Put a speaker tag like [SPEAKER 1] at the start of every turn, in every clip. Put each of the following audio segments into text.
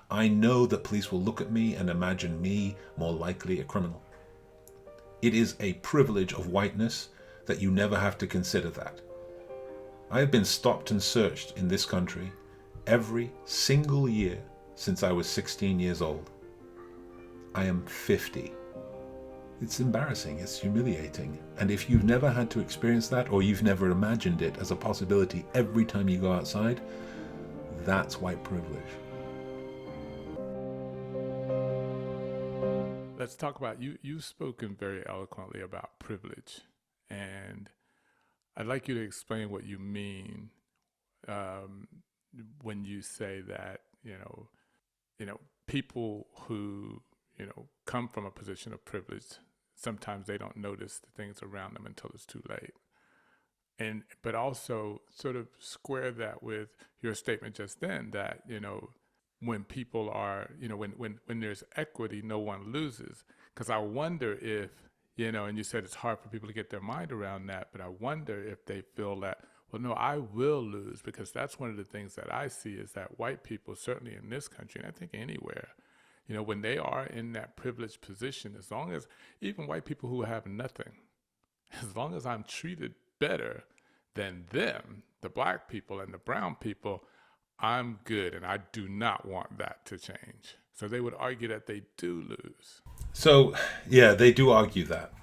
[SPEAKER 1] I know that police will look at me and imagine me more likely a criminal. It is a privilege of whiteness that you never have to consider that. I have been stopped and searched in this country every single year since I was 16 years old. I am 50. It's embarrassing, it's humiliating. And if you've never had to experience that, or you've never imagined it as a possibility every time you go outside, that's white privilege.
[SPEAKER 2] Let's talk about you. You've spoken very eloquently about privilege, and I'd like you to explain what you mean um, when you say that people who come from a position of privilege, sometimes they don't notice the things around them until it's too late. And but also sort of square that with your statement just then that when people are when there's equity, no one loses. Because I wonder if and you said it's hard for people to get their mind around that, but I wonder if they feel that, well, no, I will lose, because that's one of the things that I see is that white people, certainly in this country, and I think anywhere, when they are in that privileged position, as long as even white people who have nothing, as long as I'm treated better than them, the black people and the brown people, I'm good, and I do not want that to change. So they would argue that they do lose.
[SPEAKER 1] So, yeah, they do argue that.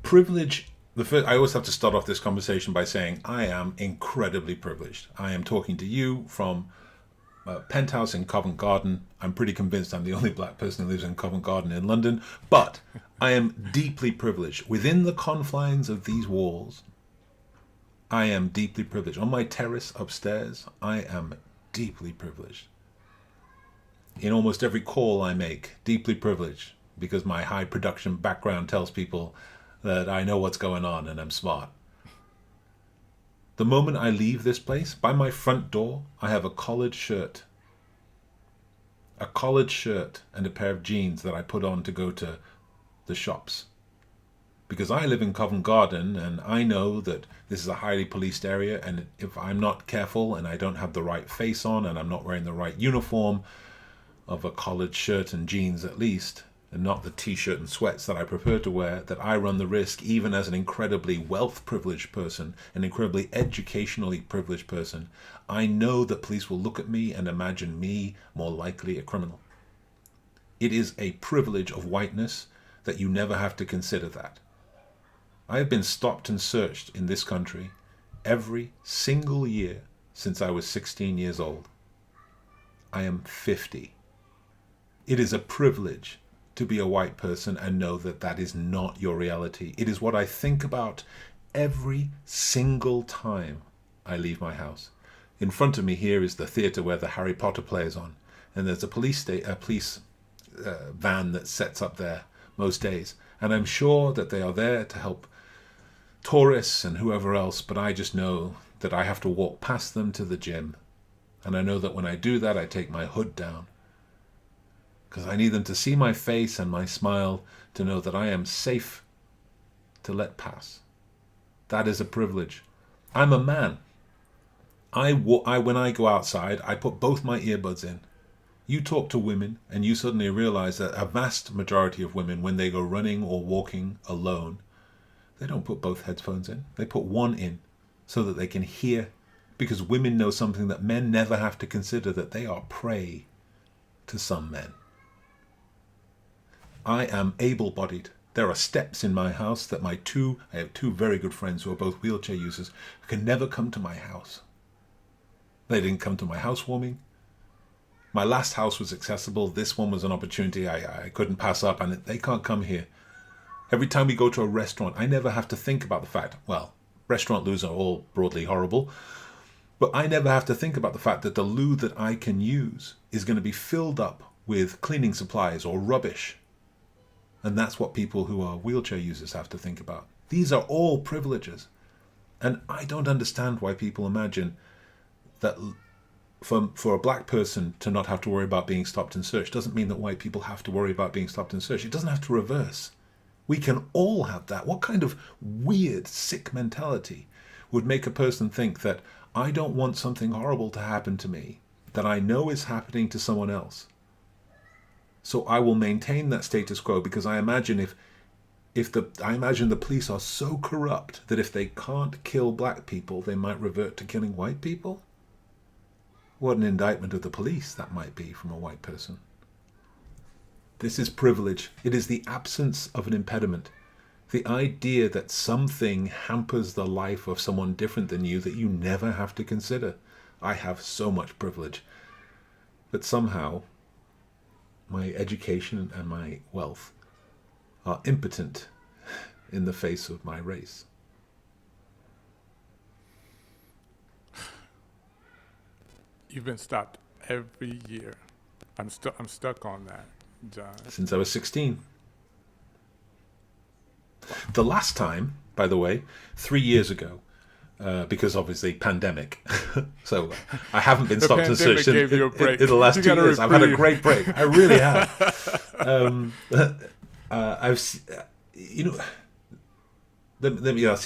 [SPEAKER 1] Privilege, I always have to start off this conversation by saying I am incredibly privileged. I am talking to you from a penthouse in Covent Garden. I'm pretty convinced I'm the only black person who lives in Covent Garden in London, but I am deeply privileged. Within the confines of these walls, I am deeply privileged. On my terrace upstairs, I am deeply privileged. In almost every call I make, deeply privileged, because my high production background tells people that I know what's going on and I'm smart. The moment I leave this place, by my front door, I have a collared shirt. A collared shirt and a pair of jeans that I put on to go to the shops. Because I live in Covent Garden and I know that this is a highly policed area, and if I'm not careful and I don't have the right face on and I'm not wearing the right uniform of a collared shirt and jeans at least, and not the t-shirt and sweats that I prefer to wear, that I run the risk, even as an incredibly wealth privileged person, an incredibly educationally privileged person, I know that police will look at me and imagine me more likely a criminal. It is a privilege of whiteness that you never have to consider that. I have been stopped and searched in this country every single year since I was 16 years old. I am 50. It is a privilege to be a white person and know that that is not your reality. It is what I think about every single time I leave my house. In front of me here is the theatre where the Harry Potter play is on, and there's a police van that sets up there most days, and I'm sure that they are there to help tourists and whoever else, but I just know that I have to walk past them to the gym, and I know that when I do that I take my hood down, because I need them to see my face and my smile to know that I am safe to let pass. That is a privilege. I'm a man. When I go outside, I put both my earbuds in. You talk to women and you suddenly realize that a vast majority of women, when they go running or walking alone, they don't put both headphones in. They put one in so that they can hear, because women know something that men never have to consider, that they are prey to some men. I am able-bodied. There are steps in my house that I have two very good friends who are both wheelchair users, who can never come to my house. They didn't come to my housewarming. My last house was accessible. This one was an opportunity I couldn't pass up, and they can't come here. Every time we go to a restaurant, I never have to think about the fact, well, restaurant loos are all broadly horrible, but I never have to think about the fact that the loo that I can use is going to be filled up with cleaning supplies or rubbish. And that's what people who are wheelchair users have to think about. These are all privileges. And I don't understand why people imagine that for a black person to not have to worry about being stopped and searched doesn't mean that white people have to worry about being stopped and searched. It doesn't have to reverse. We can all have that. What kind of weird, sick mentality would make a person think that I don't want something horrible to happen to me that I know is happening to someone else, So I will maintain that status quo because I imagine I imagine the police are so corrupt that if they can't kill black people, they might revert to killing white people. What an indictment of the police that might be from a white person. This is privilege. It is the absence of an impediment. The idea that something hampers the life of someone different than you that you never have to consider. I have so much privilege. But somehow, my education and my wealth are impotent in the face of my race.
[SPEAKER 2] You've been stopped every year. I'm stuck on that, John.
[SPEAKER 1] Since I was 16. The last time, by the way, 3 years ago, because obviously pandemic. So I haven't been stopped in search in the last 2 years. I've had a great break. I really have. I'll see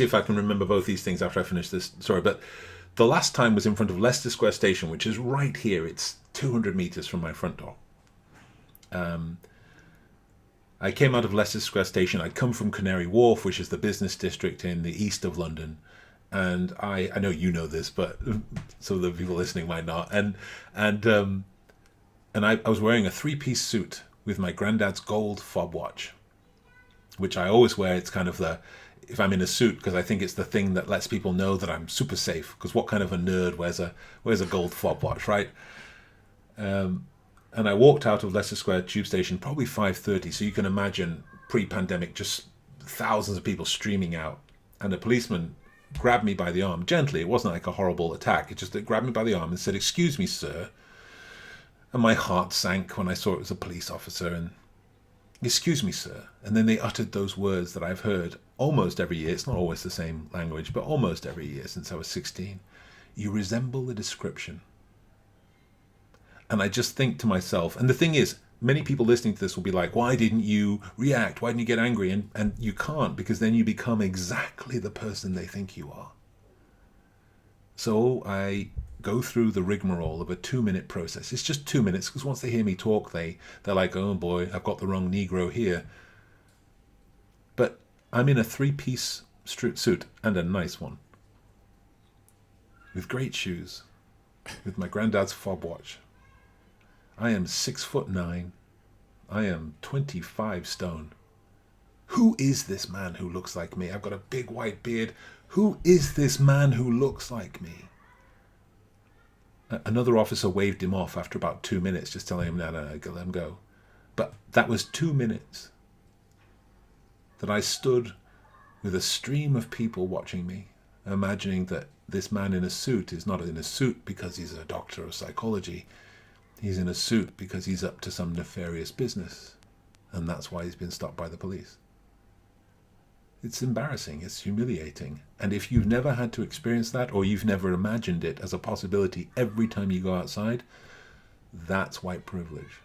[SPEAKER 1] if I can remember both these things after I finish this story. But the last time was in front of Leicester Square Station, which is right here. It's 200 meters from my front door. I came out of Leicester Square Station. I'd come from Canary Wharf, which is the business district in the east of London. And I know you know this, but some of the people listening might not. And I was wearing a 3-piece suit with my granddad's gold fob watch, which I always wear. It's kind of if I'm in a suit, because I think it's the thing that lets people know that I'm super safe. Because what kind of a nerd wears a gold fob watch, right? And I walked out of Leicester Square Tube Station probably 5:30. So you can imagine pre-pandemic, just thousands of people streaming out, and a policeman grabbed me by the arm gently. It wasn't like a horrible attack. It grabbed me by the arm and said, "Excuse me, sir." And my heart sank when I saw it was a police officer. And "Excuse me, sir." And then they uttered those words that I've heard almost every year. It's not always the same language, but almost every year since I was 16. "You resemble the description." And I just think to myself, and the thing is, many people listening to this will be like, why didn't you react? Why didn't you get angry? And you can't, because then you become exactly the person they think you are. So I go through the rigmarole of a 2-minute process. It's just 2 minutes, because once they hear me talk, they're like, oh boy, I've got the wrong Negro here. But I'm in a 3-piece suit, and a nice one, with great shoes, with my granddad's fob watch. I am 6'9". I am 25 stone. Who is this man who looks like me? I've got a big white beard. Who is this man who looks like me? Another officer waved him off after about 2 minutes, just telling him, no, let him go. But that was 2 minutes that I stood with a stream of people watching me, imagining that this man in a suit is not in a suit because he's a doctor of psychology. He's in a suit because he's up to some nefarious business, and that's why he's been stopped by the police. It's embarrassing, it's humiliating, and if you've never had to experience that, or you've never imagined it as a possibility every time you go outside, that's white privilege.